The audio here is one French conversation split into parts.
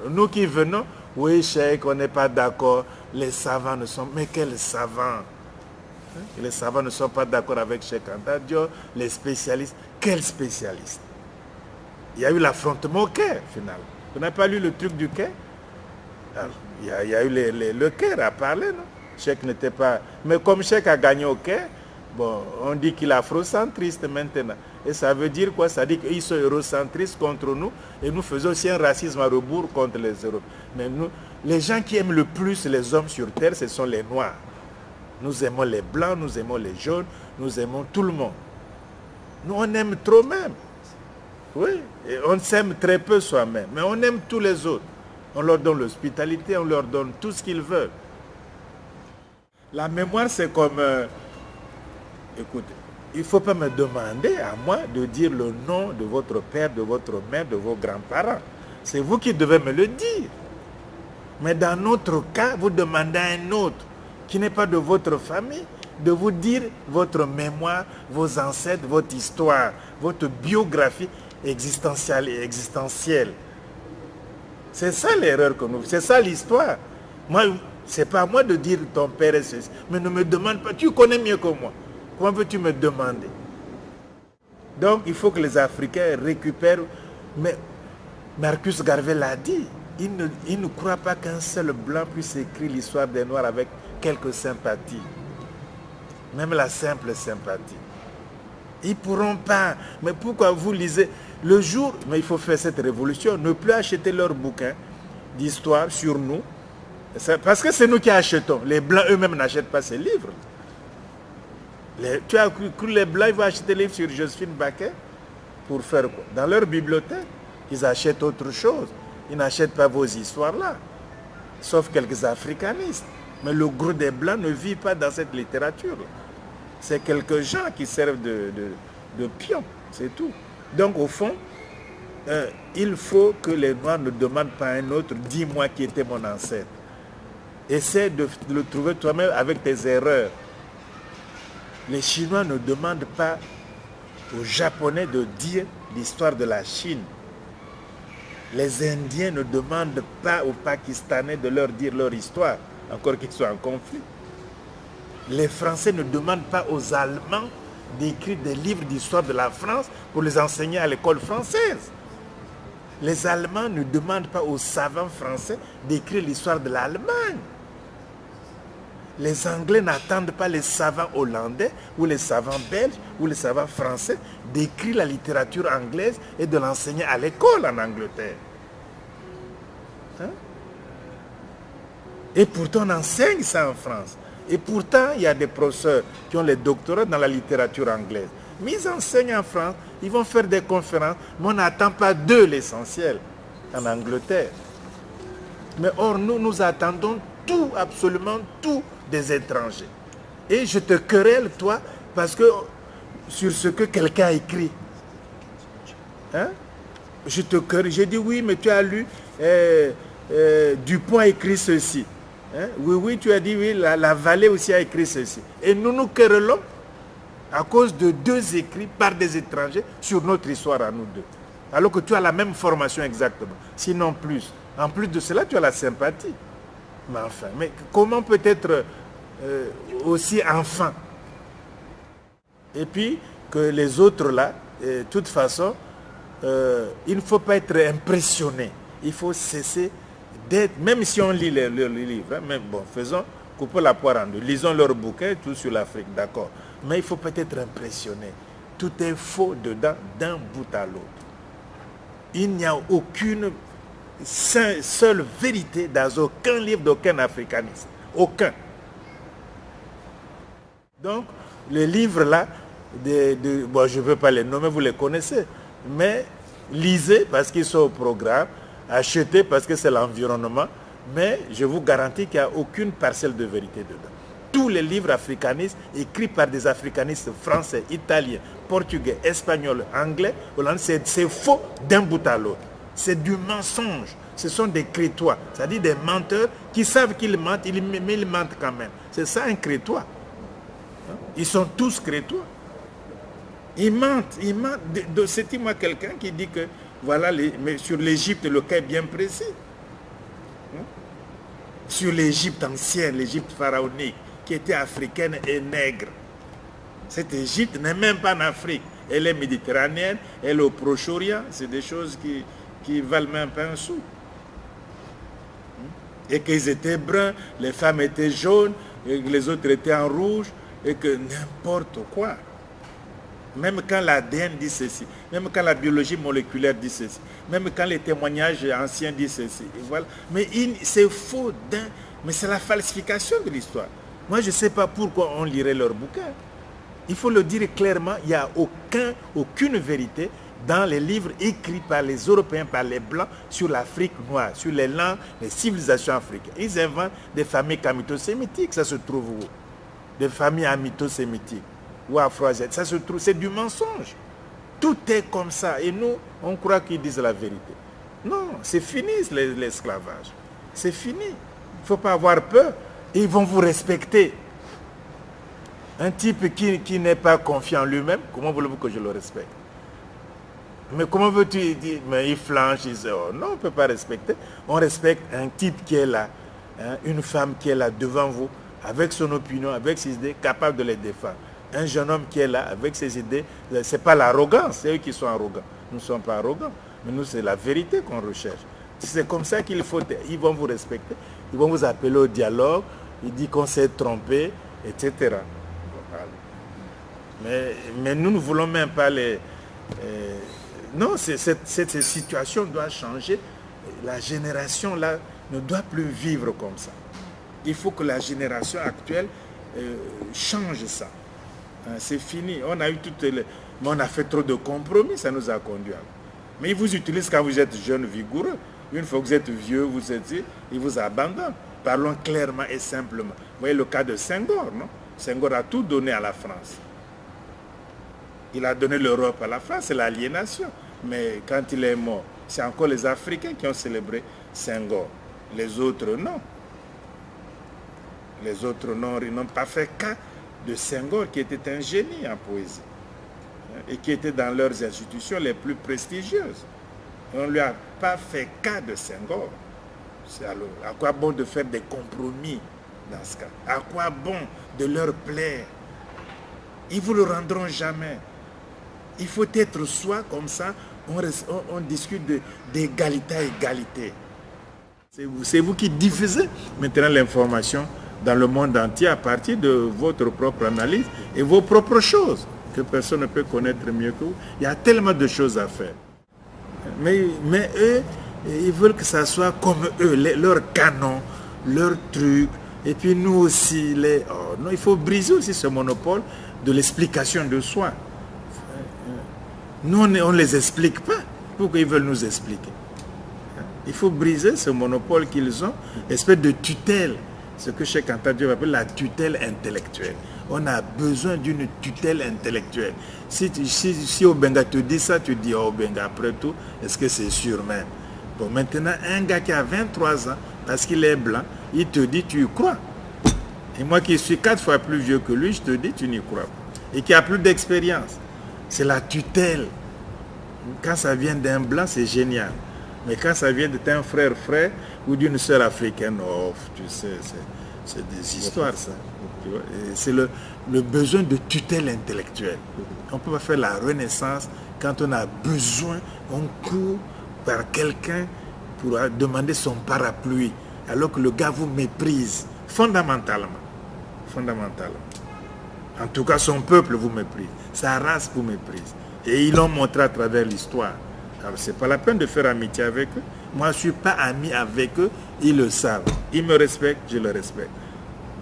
Alors, nous qui venons, oui, Cheikh, on n'est pas d'accord. Les savants ne sont... Mais quels savants? Les savants ne sont pas d'accord avec Cheikh Anta Diop. Les spécialistes, quels spécialistes? Il y a eu l'affrontement au Caire, finalement. Vous n'avez pas lu le truc du Caire? Alors, il y a eu le Caire à parler, non? Cheikh n'était pas... Mais comme Cheikh a gagné au Caire, bon, on dit qu'il est afrocentriste maintenant. Et ça veut dire quoi? Ça dit qu'ils sont eurocentristes contre nous et nous faisons aussi un racisme à rebours contre les Européens. Mais nous, les gens qui aiment le plus les hommes sur Terre, ce sont les Noirs. Nous aimons les Blancs, nous aimons les Jaunes, nous aimons tout le monde. Nous, on aime trop même. Oui, et on s'aime très peu soi-même, mais on aime tous les autres. On leur donne l'hospitalité, on leur donne tout ce qu'ils veulent. La mémoire, c'est comme... écoutez, il ne faut pas me demander à moi de dire le nom de votre père, de votre mère, de vos grands-parents. C'est vous qui devez me le dire. Mais dans notre cas, vous demandez à un autre qui n'est pas de votre famille de vous dire votre mémoire, vos ancêtres, votre histoire, votre biographie existentielle et existentielle. C'est ça l'erreur que nous... C'est ça l'histoire. Moi, c'est pas à moi de dire ton père est ceci. Mais ne me demande pas. Tu connais mieux que moi. Comment veux-tu me demander? Donc, il faut que les Africains récupèrent... Mais Marcus Garvey l'a dit. Il ne croit pas qu'un seul blanc puisse écrire l'histoire des Noirs avec quelques sympathies. Même la simple sympathie. Ils ne pourront pas. Mais pourquoi vous lisez le jour, mais il faut faire cette révolution, ne plus acheter leurs bouquins d'histoire sur nous. Parce que c'est nous qui achetons. Les Blancs eux-mêmes n'achètent pas ces livres. Tu as cru que les Blancs ils vont acheter des livres sur Joséphine Baker? Pour faire quoi? Dans leur bibliothèque, ils achètent autre chose. Ils n'achètent pas vos histoires-là. Sauf quelques africanistes. Mais le gros des Blancs ne vit pas dans cette littérature-là. C'est quelques gens qui servent de pions, c'est tout. Donc au fond, il faut que les Noirs ne demandent pas à un autre, dis-moi qui était mon ancêtre. Essaie de le trouver toi-même avec tes erreurs. Les Chinois ne demandent pas aux Japonais de dire l'histoire de la Chine. Les Indiens ne demandent pas aux Pakistanais de leur dire leur histoire, encore qu'ils soient en conflit. Les Français ne demandent pas aux Allemands d'écrire des livres d'histoire de la France pour les enseigner à l'école française. Les Allemands ne demandent pas aux savants français d'écrire l'histoire de l'Allemagne. Les Anglais n'attendent pas les savants hollandais ou les savants belges ou les savants français d'écrire la littérature anglaise et de l'enseigner à l'école en Angleterre. Hein? Et pourtant on enseigne ça en France. Et pourtant il y a des professeurs qui ont les doctorats dans la littérature anglaise. Mais ils enseignent en France, ils vont faire des conférences, mais on n'attend pas d'eux l'essentiel en Angleterre. Mais or nous attendons tout, absolument tout des étrangers. Et je te querelle, toi, parce que sur ce que quelqu'un a écrit. Hein? Je te querelle. J'ai dit oui, mais tu as lu Dupont a écrit ceci. Hein? Oui, tu as dit oui, la Vallée aussi a écrit ceci. Et nous nous querellons à cause de deux écrits par des étrangers sur notre histoire à nous deux. Alors que tu as la même formation exactement, sinon plus. En plus de cela, tu as la sympathie. Mais enfin, mais comment peut être aussi enfant? Et puis, que les autres là, de toute façon, il ne faut pas être impressionné. Il faut cesser d'être, même si on lit leurs livres, hein, même bon, coupons la poire en deux, lisons leurs bouquins, tout sur l'Afrique, d'accord. Mais il faut peut-être impressionné. Tout est faux dedans, d'un bout à l'autre. Il n'y a aucune seule vérité dans aucun livre d'aucun africaniste. Aucun. Donc, les livres là, bon, je ne veux pas les nommer, vous les connaissez, mais lisez parce qu'ils sont au programme, achetez parce que c'est l'environnement, mais je vous garantis qu'il n'y a aucune parcelle de vérité dedans. Tous les livres africanistes écrits par des africanistes français, italiens, portugais, espagnols, anglais, hollandais, c'est faux d'un bout à l'autre. C'est du mensonge. Ce sont des crétois, c'est-à-dire des menteurs qui savent qu'ils mentent, mais ils mentent quand même. C'est ça un crétois. Ils sont tous crétois. Ils mentent. C'était moi quelqu'un qui dit que, voilà, mais sur l'Égypte, le cas est bien précis. Sur l'Égypte ancienne, l'Égypte pharaonique, qui était africaine et nègre. Cette Égypte n'est même pas en Afrique. Elle est méditerranéenne, elle est au Proche-Orient. C'est des choses qui valent même pas un sou. Et qu'ils étaient bruns, les femmes étaient jaunes, et les autres étaient en rouge, et que n'importe quoi. Même quand l'ADN dit ceci, même quand la biologie moléculaire dit ceci, même quand les témoignages anciens disent ceci. Et voilà. Mais c'est faux, mais c'est la falsification de l'histoire. Moi, je ne sais pas pourquoi on lirait leurs bouquins. Il faut le dire clairement, il n'y a aucune vérité dans les livres écrits par les Européens, par les Blancs, sur l'Afrique noire, sur les langues, les civilisations africaines. Ils inventent des familles camito-sémitiques, ça se trouve où? Des familles amito-sémitiques ou afro-asiatiques, ça se trouve, c'est du mensonge. Tout est comme ça, et nous, on croit qu'ils disent la vérité. Non, c'est fini l'esclavage. C'est fini. Il ne faut pas avoir peur. Ils vont vous respecter. Un type qui n'est pas confiant en lui-même, comment voulez-vous que je le respecte? Mais comment veux-tu dire? Mais il flanche, il dit, oh, non, on ne peut pas respecter. On respecte un type qui est là, hein, une femme qui est là devant vous, avec son opinion, avec ses idées, capable de les défendre. Un jeune homme qui est là, avec ses idées, ce n'est pas l'arrogance, c'est eux qui sont arrogants. Nous ne sommes pas arrogants, mais nous, c'est la vérité qu'on recherche. C'est comme ça qu'il faut, ils vont vous respecter, ils vont vous appeler au dialogue, ils disent qu'on s'est trompé, etc. Mais nous ne voulons même pas les... non, cette situation doit changer. La génération là ne doit plus vivre comme ça. Il faut que la génération actuelle change ça. Hein, c'est fini. On a eu mais on a fait trop de compromis, ça nous a conduit. Mais ils vous utilisent quand vous êtes jeune, vigoureux. Une fois que vous êtes vieux, vous êtes dit, ils vous abandonnent. Parlons clairement et simplement. Vous voyez le cas de Senghor, non? Senghor a tout donné à la France. Il a donné l'Europe à la France, c'est l'aliénation. Mais quand il est mort, c'est encore les Africains qui ont célébré Senghor. Les autres, non. Les autres, non, ils n'ont pas fait cas de Senghor, qui était un génie en poésie. Et qui était dans leurs institutions les plus prestigieuses. On ne lui a pas fait cas de Senghor. Alors, à quoi bon de faire des compromis dans ce cas? À quoi bon de leur plaire? Ils ne vous le rendront jamais. Il faut être soi, comme ça, on discute d'égalité à égalité. C'est vous qui diffusez maintenant l'information dans le monde entier à partir de votre propre analyse et vos propres choses, que personne ne peut connaître mieux que vous. Il y a tellement de choses à faire. Mais eux, ils veulent que ça soit comme eux, leurs canons, leurs trucs. Et puis nous aussi, non, il faut briser aussi ce monopole de l'explication de soi. Nous, on ne les explique pas. Pourquoi ils veulent nous expliquer? Il faut briser ce monopole qu'ils ont, espèce de tutelle, ce que Cheikh Anta Diop appelle la tutelle intellectuelle. On a besoin d'une tutelle intellectuelle. Si Obenga te dit ça, tu dis, oh Obenga, après tout, est-ce que c'est sûr même? Bon, maintenant, un gars qui a 23 ans, parce qu'il est blanc, il te dit, tu y crois. Et moi qui suis 4 fois plus vieux que lui, je te dis, tu n'y crois pas. Et qui a plus d'expérience. C'est la tutelle. Quand ça vient d'un blanc, c'est génial. Mais quand ça vient d'un frère ou d'une sœur africaine, oh, tu sais, c'est des histoires, ça. C'est le besoin de tutelle intellectuelle. On ne peut pas faire la renaissance quand on a besoin, on court par quelqu'un pour demander son parapluie, alors que le gars vous méprise, fondamentalement. Fondamentalement. En tout cas, son peuple vous méprise, sa race vous méprise. Et ils l'ont montré à travers l'histoire. Alors, ce n'est pas la peine de faire amitié avec eux. Moi, je ne suis pas ami avec eux, ils le savent. Ils me respectent, je le respecte.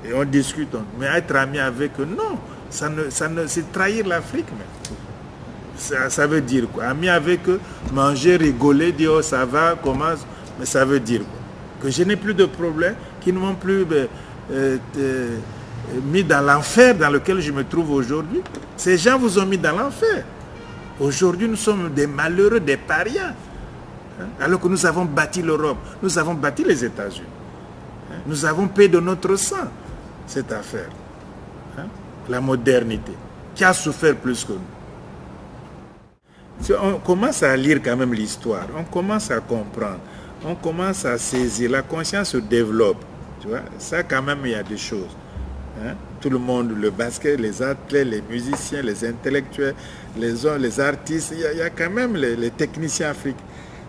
Et on discute. Mais être ami avec eux, non. C'est trahir l'Afrique. Ça veut dire quoi? Ami avec eux, manger, rigoler, dire oh, ça va, comment? Mais ça veut dire quoi? Que je n'ai plus de problème, qu'ils ne m'ont plus mis dans l'enfer dans lequel je me trouve aujourd'hui. Ces gens vous ont mis dans l'enfer. Aujourd'hui, nous sommes des malheureux, des parias. Alors que nous avons bâti l'Europe, nous avons bâti les États-Unis. Nous avons payé de notre sang cette affaire. La modernité, qui a souffert plus que nous. On commence à lire quand même l'histoire, on commence à comprendre. on commence à saisir, la conscience se développe. Tu vois, ça quand même, il y a des choses. Hein? Tout le monde, le basket, les athlètes, les musiciens, les intellectuels, les artistes, il y a quand même les techniciens africains.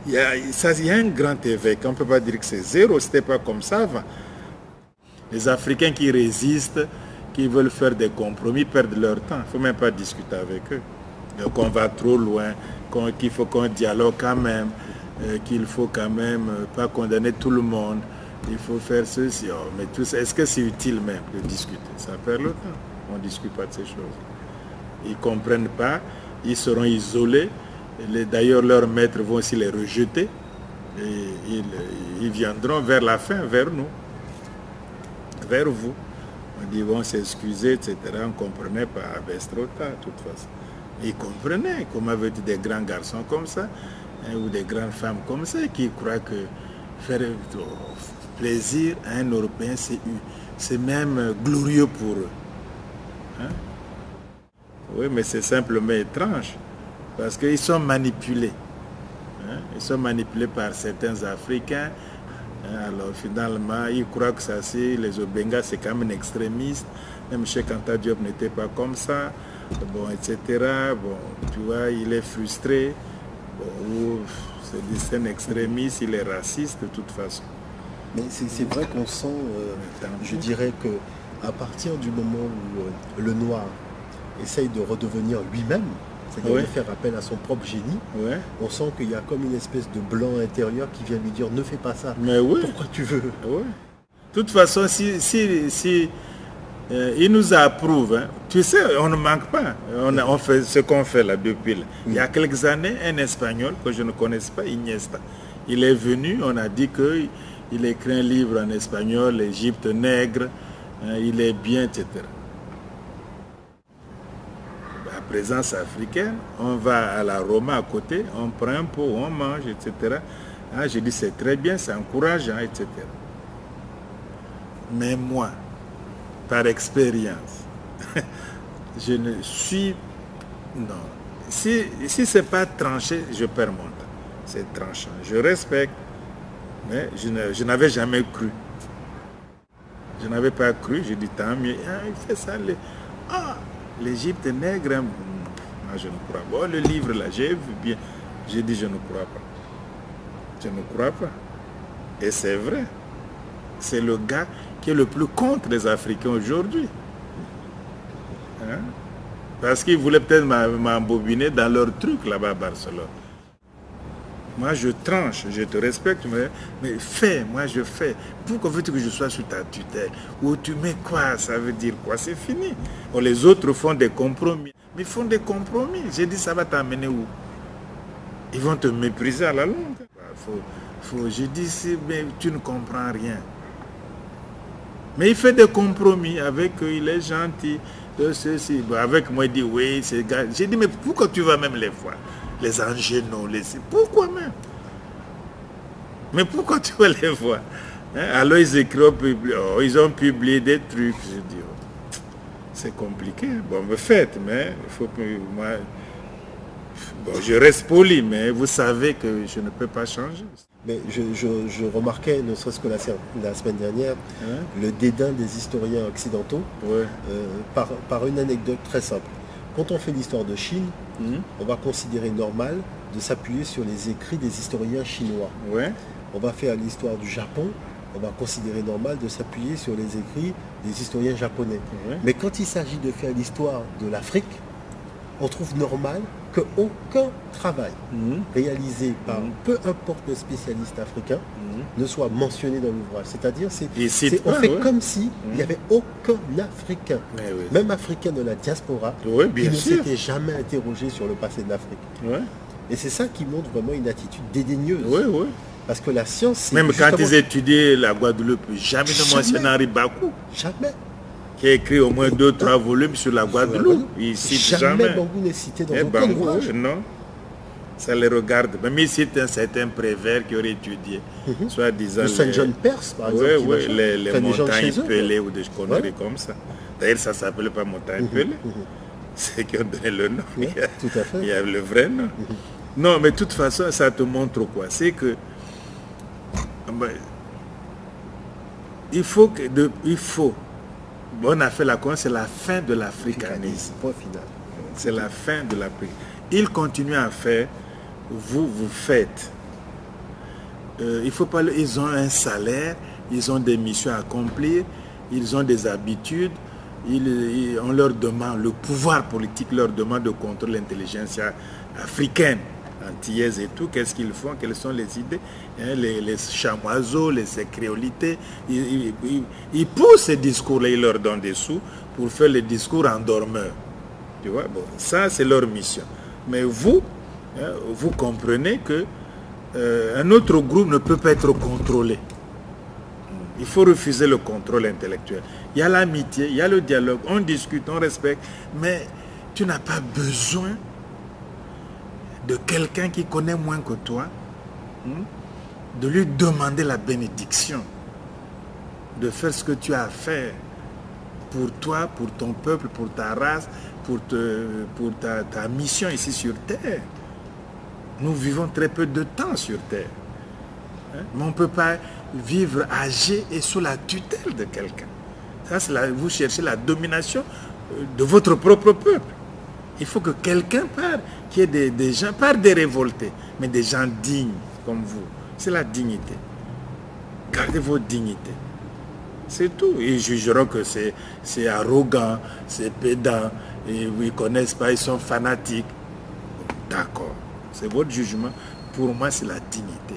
Il y a un grand éveil. On ne peut pas dire que c'est zéro, ce n'était pas comme ça avant. Les Africains qui résistent, qui veulent faire des compromis, perdent leur temps. Il ne faut même pas discuter avec eux. Donc on va trop loin, qu'il faut qu'on dialogue quand même, qu'il faut quand même pas condamner tout le monde. Il faut faire ceci. Oh, mais tout ça, est-ce que c'est utile même de discuter? Ça perd le temps. On ne discute pas de ces choses. Ils ne comprennent pas, ils seront isolés. D'ailleurs, leurs maîtres vont aussi les rejeter. Et ils viendront vers la fin, vers nous, vers vous. On dit, vont s'excuser, etc. On ne comprenait pas. Ah ben, c'est trop tard, de toute façon. Ils comprenaient, comment veut-il des grands garçons comme ça, hein, ou des grandes femmes comme ça, qui croient que faire plaisir à un Européen, c'est même glorieux pour eux. Hein? Oui, mais c'est simplement étrange, parce qu'ils sont manipulés. Hein? Ils sont manipulés par certains Africains. Hein? Alors finalement, ils croient que ça c'est, les Obenga, c'est quand même un extrémiste. Même Cheikh Anta Diop n'était pas comme ça. Bon, etc. Bon, tu vois, il est frustré. Bon, c'est un extrémiste, il est raciste de toute façon. Mais c'est vrai qu'on sent, je dirais qu'à partir du moment où le noir essaye de redevenir lui-même, c'est-à-dire de faire appel à son propre génie, on sent qu'il y a comme une espèce de blanc intérieur qui vient lui dire ne fais pas ça. Mais pourquoi tu veux? De toute façon, si il nous approuve, hein. Tu sais, on ne manque pas. On fait ce qu'on fait là depuis là. Il y a quelques années, un Espagnol que je ne connaissais pas, Iniesta, il est venu, on a dit qu'il écrit un livre en espagnol, l'Égypte nègre, hein, il est bien, etc. La présence africaine, on va à la Roma à côté, on prend un pot, on mange, etc. Ah, je dis c'est très bien, c'est encourageant, etc. Mais moi, par expérience, je ne suis... Non. Si ce n'est pas tranché, je perds mon temps. C'est tranchant. Je respecte, mais je n'avais jamais cru. Je n'avais pas cru, j'ai dit tant mieux. Ah, il fait ça. L'Égypte nègre, hein. Ah, je ne crois pas. Oh, le livre là, j'ai vu bien. J'ai dit je ne crois pas. Je ne crois pas. Et c'est vrai. C'est le gars qui est le plus contre les Africains aujourd'hui. Hein? Parce qu'ils voulaient peut-être m'embobiner dans leur truc là-bas à Barcelone. Moi, je tranche, je te respecte, mais fais, moi je fais. Pourquoi veux-tu que je sois sous ta tutelle? Ou tu mets quoi? Ça veut dire quoi? C'est fini. Bon, les autres font des compromis. Mais ils font des compromis. J'ai dit, ça va t'amener où? Ils vont te mépriser à la longue. Je dis, mais tu ne comprends rien. Mais il fait des compromis avec eux, il est gentil. Avec moi, il dit oui, c'est gars. J'ai dit, mais pourquoi tu vas même les voir? Les angénaux, pourquoi même? Mais pourquoi tu vas les voir? Hein? Alors ils écrivent, ils ont publié des trucs. Je dis, c'est compliqué. Bon, me faites, mais il faut que moi. Bon, je reste poli, mais vous savez que je ne peux pas changer. Mais je remarquais, ne serait-ce que la semaine dernière, le dédain des historiens occidentaux par une anecdote très simple. Quand on fait l'histoire de Chine, on va considérer normal de s'appuyer sur les écrits des historiens chinois. On va faire l'histoire du Japon, on va considérer normal de s'appuyer sur les écrits des historiens japonais. Mais quand il s'agit de faire l'histoire de l'Afrique, on trouve normal qu'aucun travail réalisé par peu importe le spécialiste africain ne soit mentionné dans l'ouvrage. C'est-à-dire, on fait comme si il n'y avait aucun Africain, même Africain de la diaspora, qui ne s'était jamais interrogé sur le passé de l'Afrique. Et c'est ça qui montre vraiment une attitude dédaigneuse. Parce que la science... Même quand ils étudiaient la Guadeloupe, jamais ne mentionnent Henri Bakou. Jamais. Qui a écrit au moins 2-3 volumes sur la Guadeloupe. Il cite jamais. Bangou n'est cité dans aucun ouvrage. Non. Ça les regarde. Même il cite un certain Prévert qui aurait étudié, soit disant... Le Saint-Jean Perse, par exemple. Les montagnes pelées ou des conneries comme ça. D'ailleurs, ça ne s'appelle pas montagne pelée. C'est qui ont donné le nom. Tout à fait. Il y a le vrai nom. Non, mais de toute façon, ça te montre quoi? C'est que il faut on a fait la connaissance, c'est la fin de l'africanisme. Point final. C'est la fin de l'Afrique. Ils continuent à faire, vous faites. Il faut pas, ils ont un salaire, ils ont des missions à accomplir, ils ont des habitudes, on leur demande, le pouvoir politique leur demande de contrôler l'intelligentsia africaine, antillaise et tout. Qu'est-ce qu'ils font? Quelles sont les idées? Les chamoiseaux, les sécréolités, ils poussent ces discours-là, ils leur donnent des sous pour faire les discours en dormeur. Tu vois, bon, ça c'est leur mission. Mais vous comprenez que un autre groupe ne peut pas être contrôlé. Il faut refuser le contrôle intellectuel. Il y a l'amitié, il y a le dialogue, on discute, on respecte, mais tu n'as pas besoin de quelqu'un qui connaît moins que toi, de lui demander la bénédiction, de faire ce que tu as à faire pour toi, pour ton peuple, pour ta race, pour ta mission ici sur Terre. Nous vivons très peu de temps sur Terre. Mais on ne peut pas vivre âgé et sous la tutelle de quelqu'un. Ça, c'est vous cherchez la domination de votre propre peuple. Il faut que quelqu'un parte, qu'il y ait des gens, pas des révoltés, mais des gens dignes comme vous. C'est la dignité. Gardez votre dignité. C'est tout. Ils jugeront que c'est arrogant, c'est pédant, et ils ne connaissent pas, ils sont fanatiques. D'accord. C'est votre jugement. Pour moi, c'est la dignité.